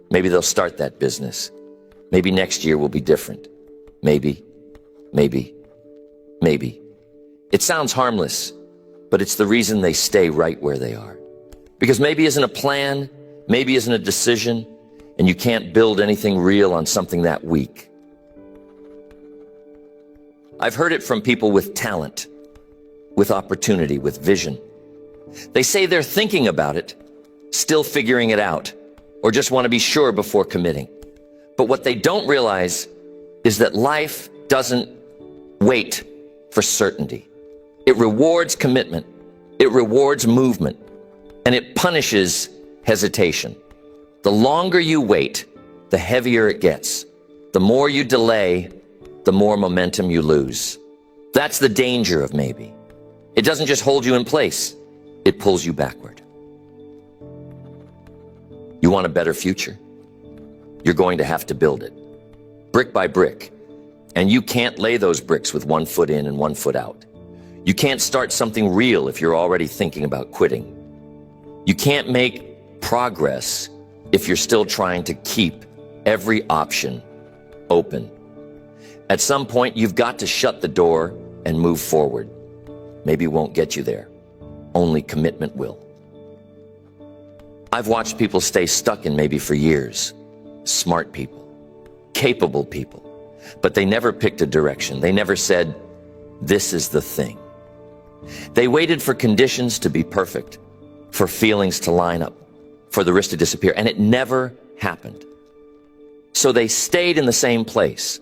Maybe they'll start that business. Maybe next year will be different. Maybe. It sounds harmless, but it's the reason they stay right where they are. Because maybe isn't a plan, maybe isn't a decision, and you can't build anything real on something that weak. I've heard it from people with talent, with opportunity, with vision. They say they're thinking about it, still figuring it out, or just want to be sure before committing. But what they don't realize is that life doesn't wait for certainty. It rewards commitment, it rewards movement, and it punishes hesitation. The longer you wait, the heavier it gets. The more you delay, the more momentum you lose. That's the danger of maybe. It doesn't just hold you in place, it pulls you backward. You want a better future? You're going to have to build it, brick by brick. And you can't lay those bricks with one foot in and one foot out. You can't start something real if you're already thinking about quitting. You can't make progress if you're still trying to keep every option open. At some point, you've got to shut the door and move forward. Maybe it won't get you there. Only commitment will. I've watched people stay stuck in maybe for years. Smart people, capable people, but they never picked a direction. They never said, this is the thing. They waited for conditions to be perfect, for feelings to line up, for the risk to disappear, and it never happened. So they stayed in the same place,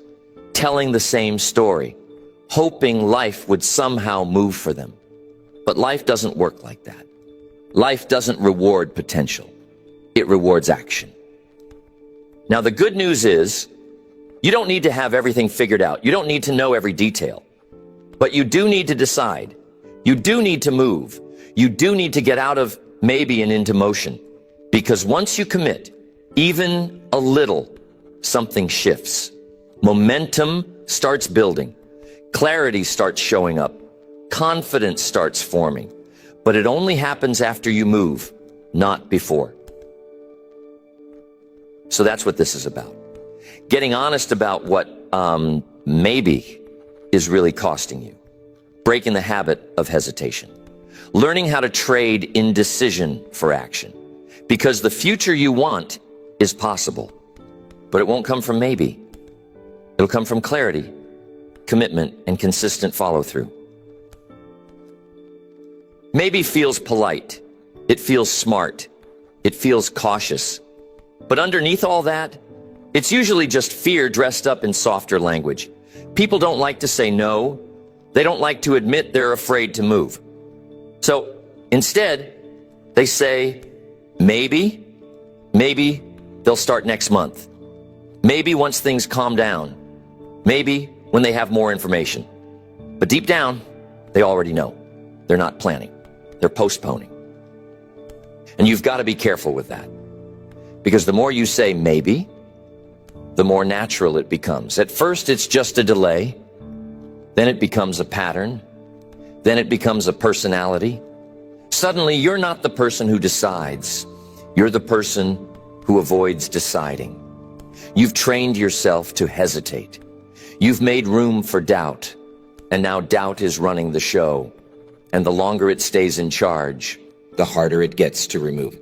telling the same story, hoping life would somehow move for them. But life doesn't work like that. Life doesn't reward potential. It rewards action. Now, the good news is, you don't need to have everything figured out. You don't need to know every detail. But you do need to decide. You do need to move. You do need to get out of maybe and into motion. Because once you commit, even a little, something shifts. Momentum starts building. Clarity starts showing up. Confidence starts forming. But it only happens after you move, not before. So that's what this is about. Getting honest about what maybe is really costing you. Breaking the habit of hesitation. Learning how to trade indecision for action. Because the future you want is possible. But it won't come from maybe. It'll come from clarity, commitment, and consistent follow-through. Maybe feels polite. It feels smart. It feels cautious. But underneath all that, it's usually just fear dressed up in softer language. People don't like to say no. They don't like to admit they're afraid to move. So instead, they say, maybe they'll start next month. Maybe once things calm down. Maybe when they have more information. But deep down, they already know. They're not planning. They're postponing. And you've got to be careful with that. Because the more you say maybe, the more natural it becomes. At first, it's just a delay. Then it becomes a pattern. Then it becomes a personality. Suddenly, you're not the person who decides. You're the person who avoids deciding. You've trained yourself to hesitate. You've made room for doubt. And now doubt is running the show. And the longer it stays in charge, the harder it gets to remove.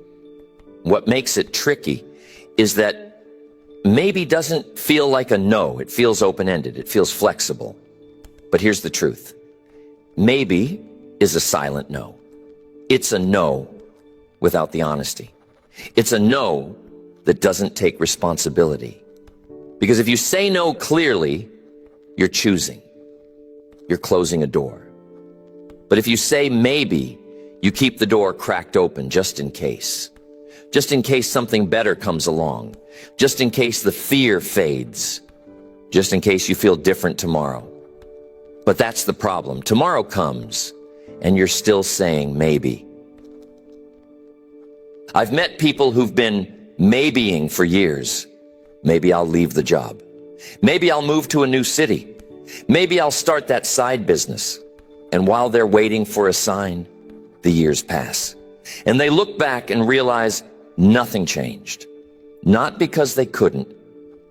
What makes it tricky is that maybe doesn't feel like a no. It feels open-ended. It feels flexible. But here's the truth. Maybe is a silent no. It's a no without the honesty. It's a no that doesn't take responsibility. Because if you say no clearly, you're choosing. You're closing a door. But if you say maybe, you keep the door cracked open just in case. Just in case something better comes along. Just in case the fear fades. Just in case you feel different tomorrow. But that's the problem. Tomorrow comes, and you're still saying maybe. I've met people who've been maybeing for years. Maybe I'll leave the job. Maybe I'll move to a new city. Maybe I'll start that side business. And while they're waiting for a sign, the years pass. And they look back and realize nothing changed. Not because they couldn't,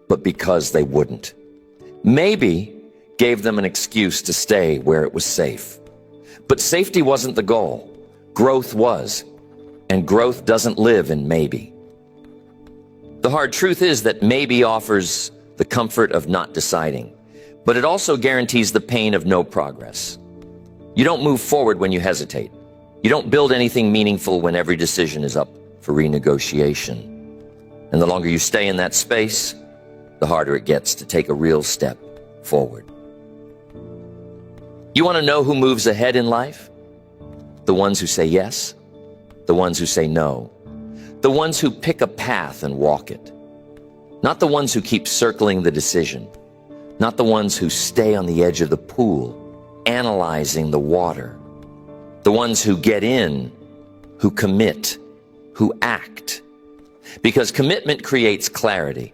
but because they wouldn't. Maybe gave them an excuse to stay where it was safe. But safety wasn't the goal. Growth was. And growth doesn't live in maybe. The hard truth is that maybe offers the comfort of not deciding, but it also guarantees the pain of no progress. You don't move forward when you hesitate. You don't build anything meaningful when every decision is up for renegotiation. And the longer you stay in that space, the harder it gets to take a real step forward. You want to know who moves ahead in life? The ones who say yes, the ones who say no, the ones who pick a path and walk it. Not the ones who keep circling the decision, not the ones who stay on the edge of the pool, analyzing the water. The ones who get in, who commit, who act. Because commitment creates clarity,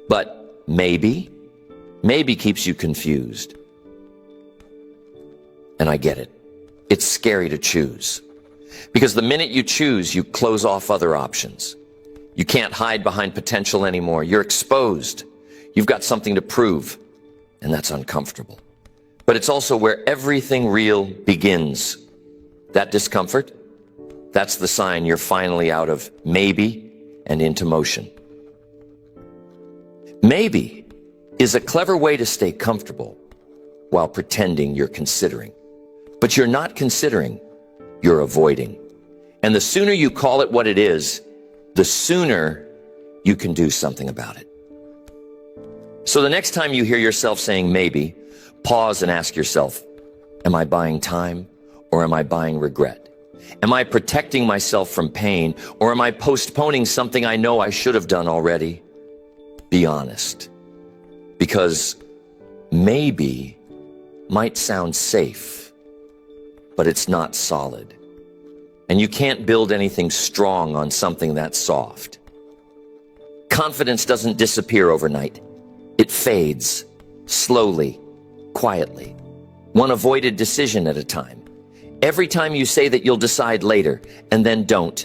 but maybe keeps you confused. And I get it. It's scary to choose. Because the minute you choose, you close off other options. You can't hide behind potential anymore. You're exposed. You've got something to prove, and that's uncomfortable. But it's also where everything real begins. That discomfort, that's the sign you're finally out of maybe and into motion. Maybe is a clever way to stay comfortable while pretending you're considering. But you're not considering, you're avoiding. And the sooner you call it what it is, the sooner you can do something about it. So the next time you hear yourself saying maybe, pause and ask yourself, am I buying time or am I buying regret? Am I protecting myself from pain or am I postponing something I know I should have done already? Be honest. Because maybe might sound safe, but it's not solid. And you can't build anything strong on something that's soft. Confidence doesn't disappear overnight. It fades, slowly, quietly, one avoided decision at a time. Every time you say that you'll decide later, and then don't,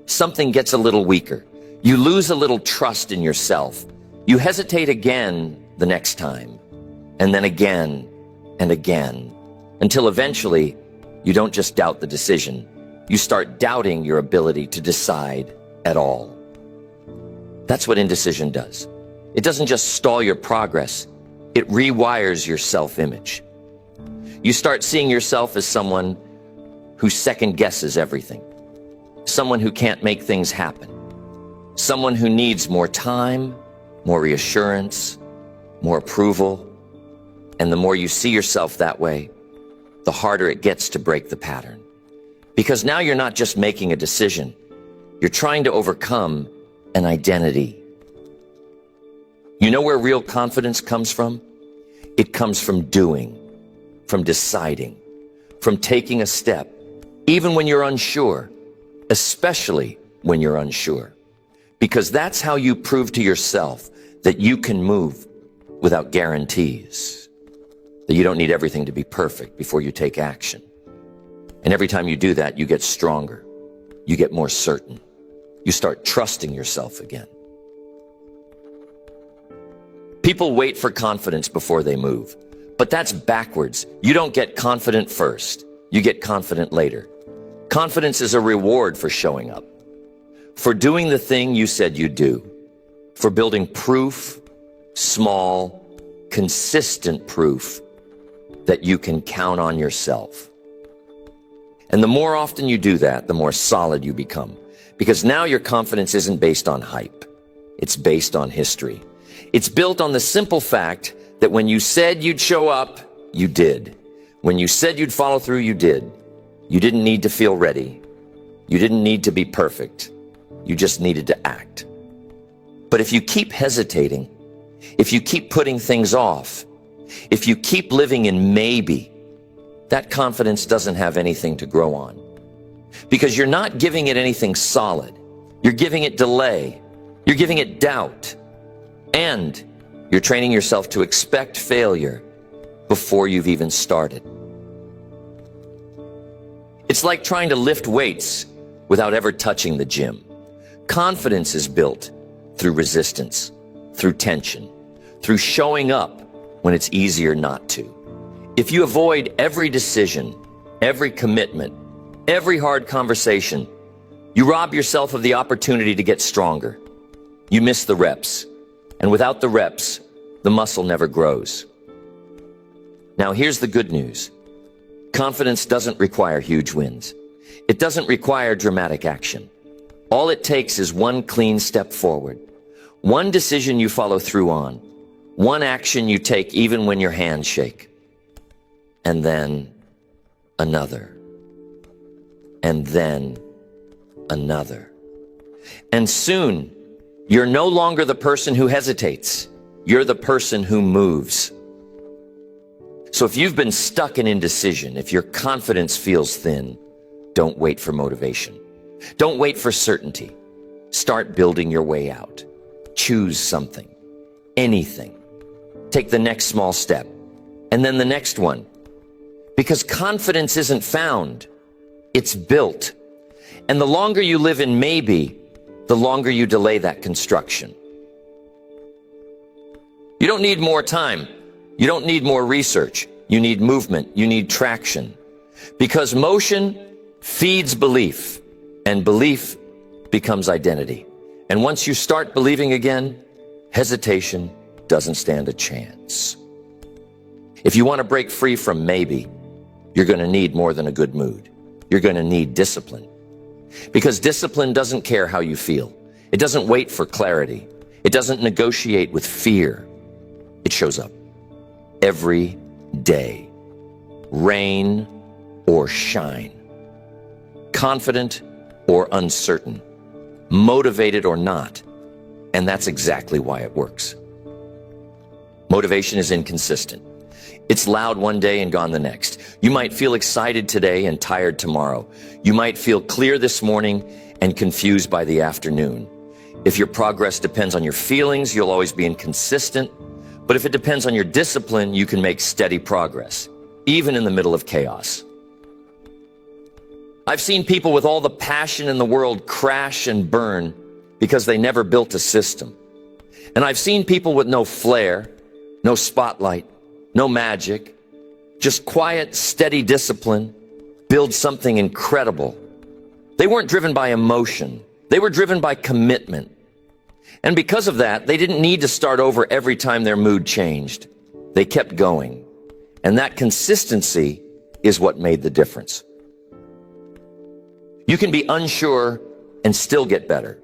something gets a little weaker. You lose a little trust in yourself. You hesitate again the next time, and then again and again, until eventually you don't just doubt the decision. You start doubting your ability to decide at all. That's what indecision does. It doesn't just stall your progress, it rewires your self-image. You start seeing yourself as someone who second guesses everything, someone who can't make things happen, someone who needs more time, more reassurance, more approval. And the more you see yourself that way, the harder it gets to break the pattern. Because now you're not just making a decision, you're trying to overcome an identity. You know where real confidence comes from? It comes from doing, from deciding, from taking a step, even when you're unsure, especially when you're unsure. Because that's how you prove to yourself that you can move without guarantees, that you don't need everything to be perfect before you take action. And every time you do that, you get stronger. You get more certain. You start trusting yourself again. People wait for confidence before they move. But that's backwards. You don't get confident first. You get confident later. Confidence is a reward for showing up, for doing the thing you said you'd do, for building proof, small, consistent proof that you can count on yourself. And the more often you do that, the more solid you become. Because now your confidence isn't based on hype. It's based on history. It's built on the simple fact that when you said you'd show up, you did. When you said you'd follow through, you did. You didn't need to feel ready. You didn't need to be perfect. You just needed to act. But if you keep hesitating, if you keep putting things off, if you keep living in maybe, that confidence doesn't have anything to grow on. Because you're not giving it anything solid. You're giving it delay. You're giving it doubt. And you're training yourself to expect failure before you've even started. It's like trying to lift weights without ever touching the gym. Confidence is built through resistance, through tension, through showing up when it's easier not to. If you avoid every decision, every commitment, every hard conversation, you rob yourself of the opportunity to get stronger. You miss the reps, and without the reps, the muscle never grows. Now here's the good news. Confidence doesn't require huge wins. It doesn't require dramatic action. All it takes is one clean step forward, one decision you follow through on, one action you take even when your hands shake, and then another, and then another. And soon, you're no longer the person who hesitates. You're the person who moves. So if you've been stuck in indecision, if your confidence feels thin, don't wait for motivation. Don't wait for certainty. Start building your way out. Choose something, anything. Take the next small step, and then the next one. Because confidence isn't found, it's built. And the longer you live in maybe, the longer you delay that construction. You don't need more time. You don't need more research. You need movement. You need traction. Because motion feeds belief, and belief becomes identity. And once you start believing again, hesitation doesn't stand a chance. If you want to break free from maybe, you're going to need more than a good mood. You're going to need discipline. Because discipline doesn't care how you feel. It doesn't wait for clarity. It doesn't negotiate with fear. It shows up every day, rain or shine, confident or uncertain, motivated or not. And that's exactly why it works. Motivation is inconsistent. It's loud one day and gone the next. You might feel excited today and tired tomorrow. You might feel clear this morning and confused by the afternoon. If your progress depends on your feelings, you'll always be inconsistent. But if it depends on your discipline, you can make steady progress, even in the middle of chaos. I've seen people with all the passion in the world crash and burn because they never built a system. And I've seen people with no flair, no spotlight, no magic, just quiet, steady discipline, build something incredible. They weren't driven by emotion. They were driven by commitment. And because of that, they didn't need to start over every time their mood changed. They kept going. And that consistency is what made the difference. You can be unsure and still get better.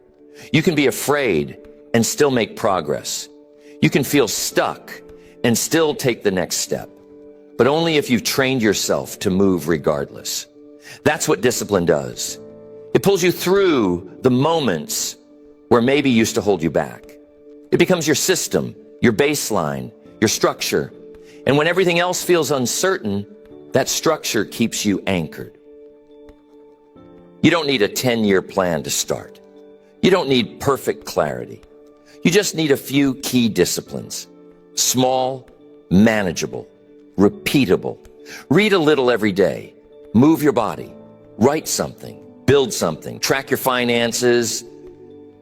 You can be afraid and still make progress. You can feel stuck and still take the next step, but only if you've trained yourself to move regardless. That's what discipline does. It pulls you through the moments where maybe used to hold you back. It becomes your system, your baseline, your structure. And when everything else feels uncertain, that structure keeps you anchored. You don't need a 10-year plan to start. You don't need perfect clarity. You just need a few key disciplines. Small, manageable, repeatable. Read a little every day. Move your body. Write something. Build something. Track your finances.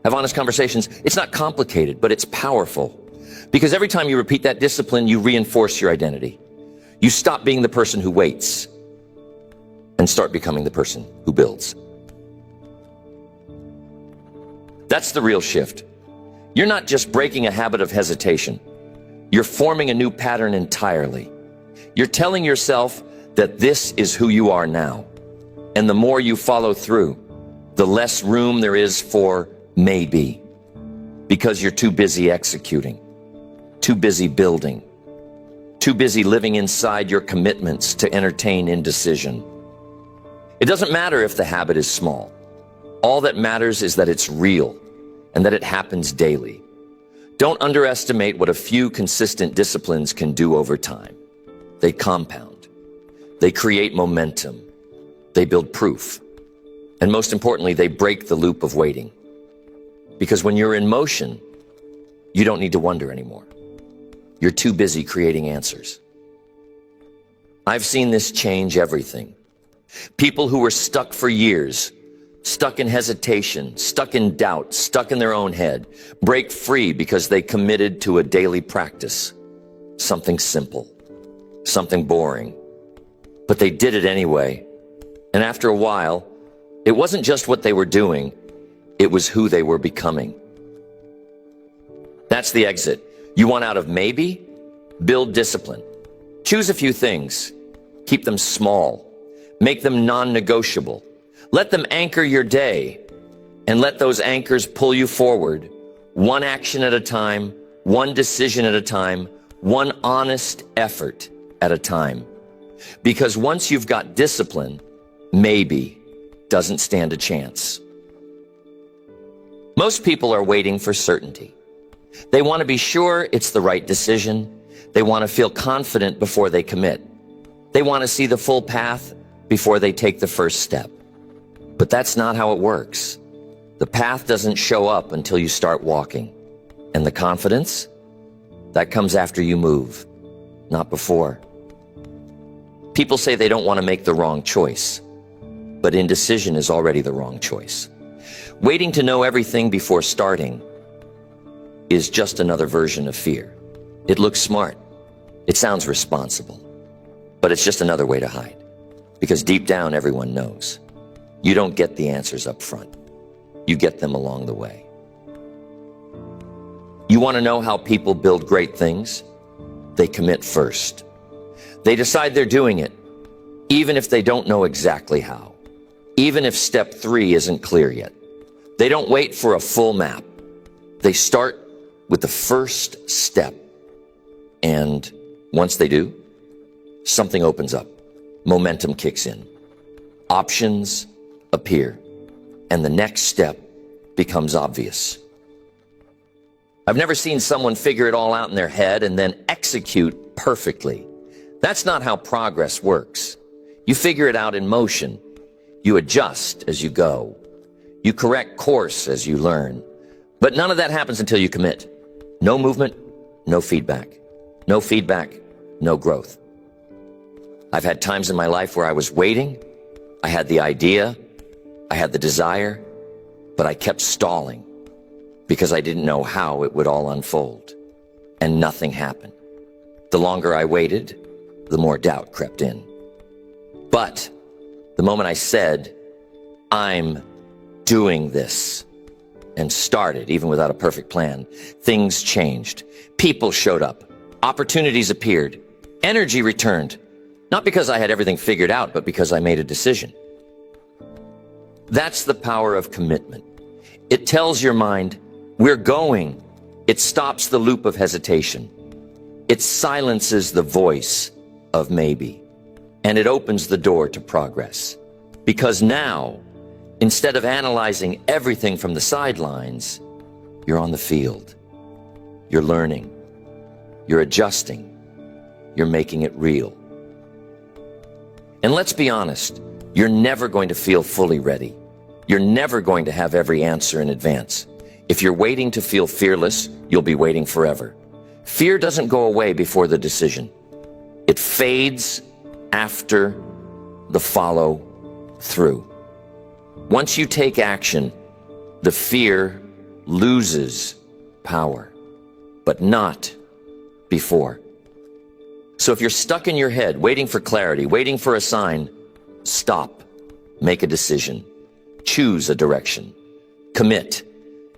Have honest conversations. It's not complicated, but it's powerful. Because every time you repeat that discipline, you reinforce your identity. You stop being the person who waits and start becoming the person who builds. That's the real shift. You're not just breaking a habit of hesitation. You're forming a new pattern entirely. You're telling yourself that this is who you are now. And the more you follow through, the less room there is for maybe. Because you're too busy executing, too busy building, too busy living inside your commitments to entertain indecision. It doesn't matter if the habit is small. All that matters is that it's real and that it happens daily. Don't underestimate what a few consistent disciplines can do over time. They compound. They create momentum. They build proof. And most importantly, they break the loop of waiting. Because when you're in motion, you don't need to wonder anymore. You're too busy creating answers. I've seen this change everything. People who were stuck for years stuck in hesitation, stuck in doubt, stuck in their own head, break free because they committed to a daily practice. Something simple, something boring. But they did it anyway. And after a while, it wasn't just what they were doing, it was who they were becoming. That's the exit. You want out of maybe? Build discipline. Choose a few things. Keep them small. Make them non-negotiable. Let them anchor your day, and let those anchors pull you forward, one action at a time, one decision at a time, one honest effort at a time. Because once you've got discipline, maybe doesn't stand a chance. Most people are waiting for certainty. They want to be sure it's the right decision. They want to feel confident before they commit. They want to see the full path before they take the first step. But that's not how it works. The path doesn't show up until you start walking. And the confidence? That comes after you move, not before. People say they don't want to make the wrong choice, but indecision is already the wrong choice. Waiting to know everything before starting is just another version of fear. It looks smart. It sounds responsible. But it's just another way to hide. Because deep down, everyone knows. You don't get the answers up front. You get them along the way. You want to know how people build great things? They commit first. They decide they're doing it, even if they don't know exactly how. Even if step 3 isn't clear yet. They don't wait for a full map. They start with the first step. And once they do, something opens up. Momentum kicks in. Options appear. And the next step becomes obvious. I've never seen someone figure it all out in their head and then execute perfectly. That's not how progress works. You figure it out in motion. You adjust as you go. You correct course as you learn. But none of that happens until you commit. No movement, no feedback. No feedback, no growth. I've had times in my life where I was waiting. I had the idea. I had the desire. But I kept stalling because I didn't know how it would all unfold. And nothing happened. The longer I waited, the more doubt crept in. But the moment I said, I'm doing this, and started, even without a perfect plan, things changed. People showed up. Opportunities appeared. Energy returned. Not because I had everything figured out, but because I made a decision. That's the power of commitment. It tells your mind, we're going. It stops the loop of hesitation. It silences the voice of maybe. And it opens the door to progress. Because now, instead of analyzing everything from the sidelines, you're on the field. You're learning. You're adjusting. You're making it real. And let's be honest, you're never going to feel fully ready. You're never going to have every answer in advance. If you're waiting to feel fearless, you'll be waiting forever. Fear doesn't go away before the decision. It fades after the follow through. Once you take action, the fear loses power, but not before. So if you're stuck in your head, waiting for clarity, waiting for a sign, stop, make a decision, choose a direction, commit,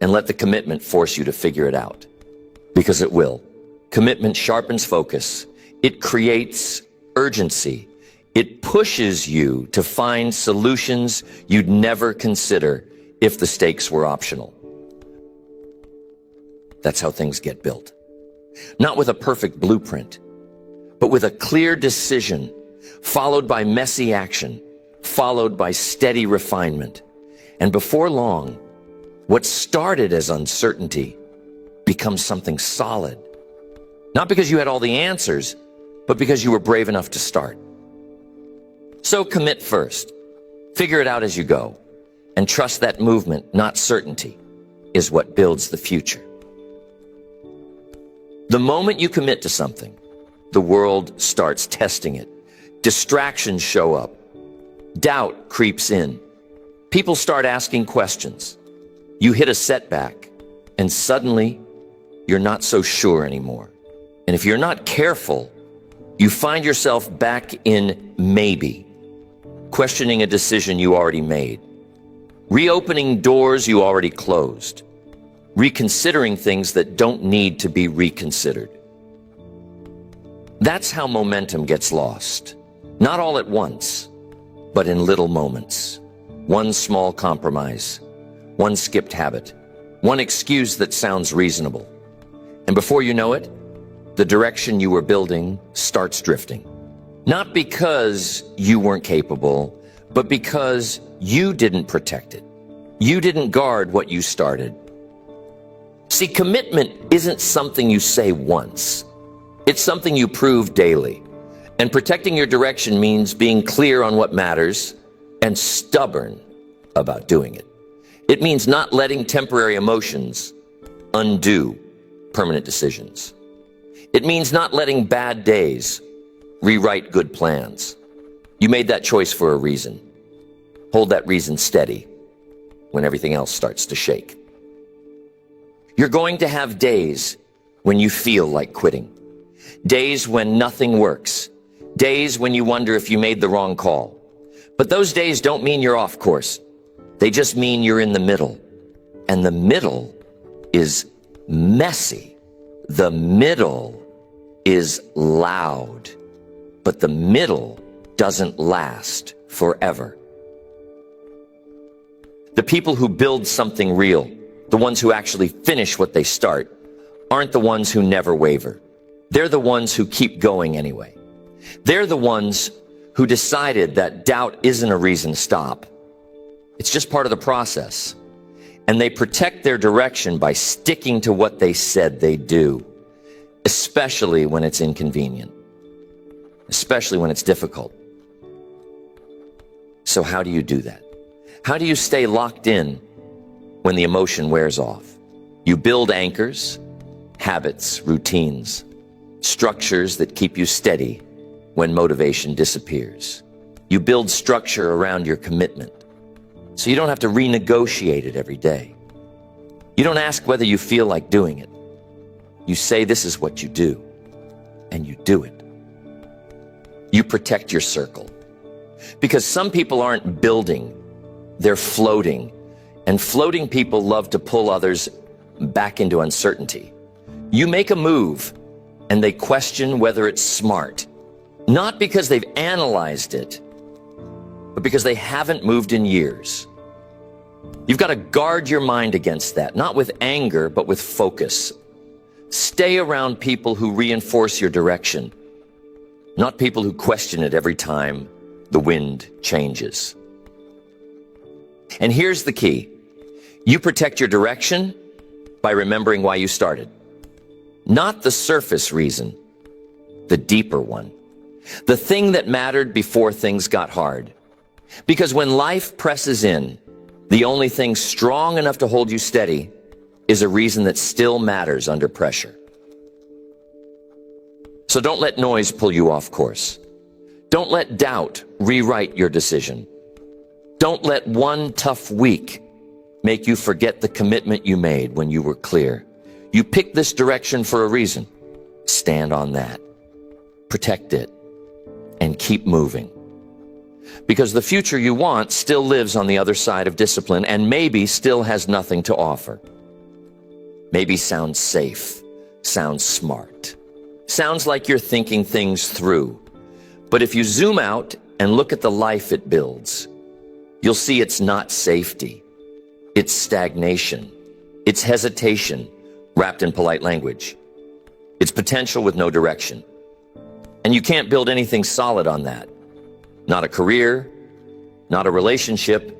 and let the commitment force you to figure it out. Because it will. Commitment sharpens focus. It creates urgency. It pushes you to find solutions you'd never consider if the stakes were optional. That's how things get built. Not with a perfect blueprint, but with a clear decision, followed by messy action, followed by steady refinement. And before long, what started as uncertainty becomes something solid. Not because you had all the answers, but because you were brave enough to start. So commit first. Figure it out as you go. And trust that movement, not certainty, is what builds the future. The moment you commit to something, the world starts testing it. Distractions show up. Doubt creeps in. People start asking questions. You hit a setback, and suddenly you're not so sure anymore. And if you're not careful, you find yourself back in maybe, questioning a decision you already made, reopening doors you already closed, reconsidering things that don't need to be reconsidered. That's how momentum gets lost. Not all at once, but in little moments. One small compromise, one skipped habit, one excuse that sounds reasonable. And before you know it, the direction you were building starts drifting. Not because you weren't capable, but because you didn't protect it. You didn't guard what you started. See, commitment isn't something you say once. It's something you prove daily. And protecting your direction means being clear on what matters and stubborn about doing it. It means not letting temporary emotions undo permanent decisions. It means not letting bad days rewrite good plans. You made that choice for a reason. Hold that reason steady when everything else starts to shake. You're going to have days when you feel like quitting. Days when nothing works. Days when you wonder if you made the wrong call. But those days don't mean you're off course. They just mean you're in the middle. And the middle is messy. The middle is loud. But the middle doesn't last forever. The people who build something real, the ones who actually finish what they start, aren't the ones who never waver. They're the ones who keep going anyway. They're the ones who decided that doubt isn't a reason to stop. It's just part of the process. And they protect their direction by sticking to what they said they'd do, especially when it's inconvenient, especially when it's difficult. So how do you do that? How do you stay locked in when the emotion wears off? You build anchors, habits, routines, structures that keep you steady when motivation disappears. You build structure around your commitment, so you don't have to renegotiate it every day. You don't ask whether you feel like doing it. You say this is what you do, and you do it. You protect your circle. Because some people aren't building, they're floating. And floating people love to pull others back into uncertainty. You make a move, and they question whether it's smart. Not because they've analyzed it, but because they haven't moved in years. You've got to guard your mind against that, not with anger, but with focus. Stay around people who reinforce your direction, not people who question it every time the wind changes. And here's the key. You protect your direction by remembering why you started. Not the surface reason, the deeper one. The thing that mattered before things got hard. Because when life presses in, the only thing strong enough to hold you steady is a reason that still matters under pressure. So don't let noise pull you off course. Don't let doubt rewrite your decision. Don't let one tough week make you forget the commitment you made when you were clear. You picked this direction for a reason. Stand on that. Protect it. And keep moving. Because the future you want still lives on the other side of discipline and maybe still has nothing to offer. Maybe sounds safe, sounds smart, sounds like you're thinking things through. But if you zoom out and look at the life it builds, you'll see it's not safety. It's stagnation. It's hesitation wrapped in polite language. It's potential with no direction. And you can't build anything solid on that. Not a career, not a relationship,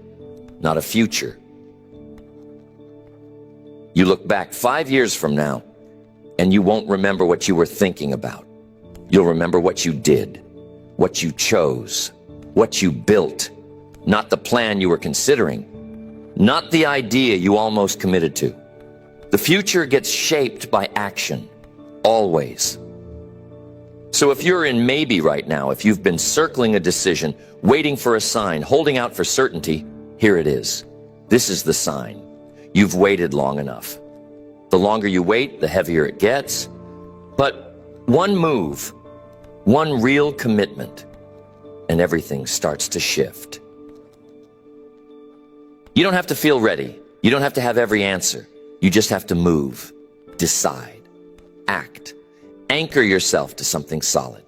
not a future. You look back 5 years from now, and you won't remember what you were thinking about. You'll remember what you did, what you chose, what you built, not the plan you were considering, not the idea you almost committed to. The future gets shaped by action, always. So if you're in maybe right now, if you've been circling a decision, waiting for a sign, holding out for certainty, Here it is. This is the sign. You've waited long enough. The longer you wait, the heavier it gets. But one move, one real commitment, and everything starts to shift. You don't have to feel ready. You don't have to have every answer. You just have to move, decide, act, anchor yourself to something solid,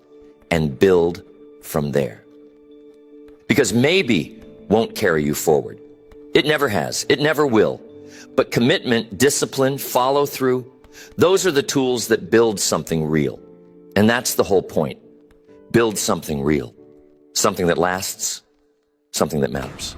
and build from there. Because maybe won't carry you forward. It never has. It never will. But commitment, discipline, follow through, those are the tools that build something real. And that's the whole point. Build something real. Something that lasts. Something that matters.